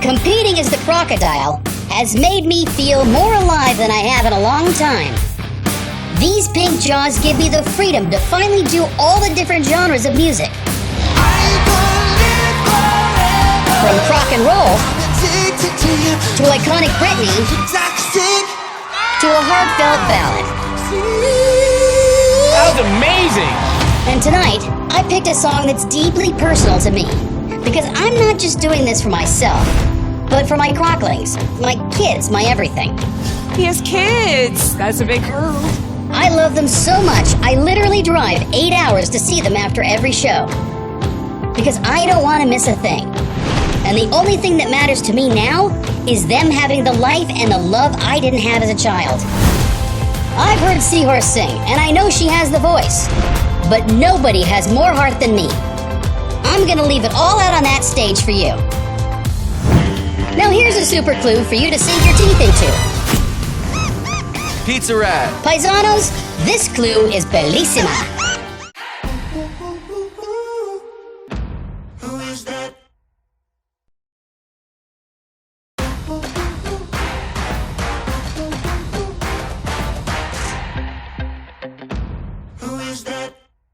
Competing as the Crocodile has made me feel more alive than I have in a long time. These pink jaws give me the freedom to finally do all the different genres of music. From rock and roll, to iconic Britney, to a heartfelt ballad. That was amazing! And tonight, I picked a song that's deeply personal to me. Because I'm not just doing this for myself, but for my crocklings, my kids, my everything. He has kids! That's a big hurdle. I love them so much, I literally drive 8 hours to see them after every show. Because I don't want to miss a thing. And the only thing that matters to me now is them having the life and the love I didn't have as a child. I've heard Seahorse sing, and I know she has the voice. But nobody has more heart than me. I'm gonna leave it all out on that stage for you. Now here's a super clue for you to sink your teeth into. Pizza Rat. Paisanos, this clue is bellissima.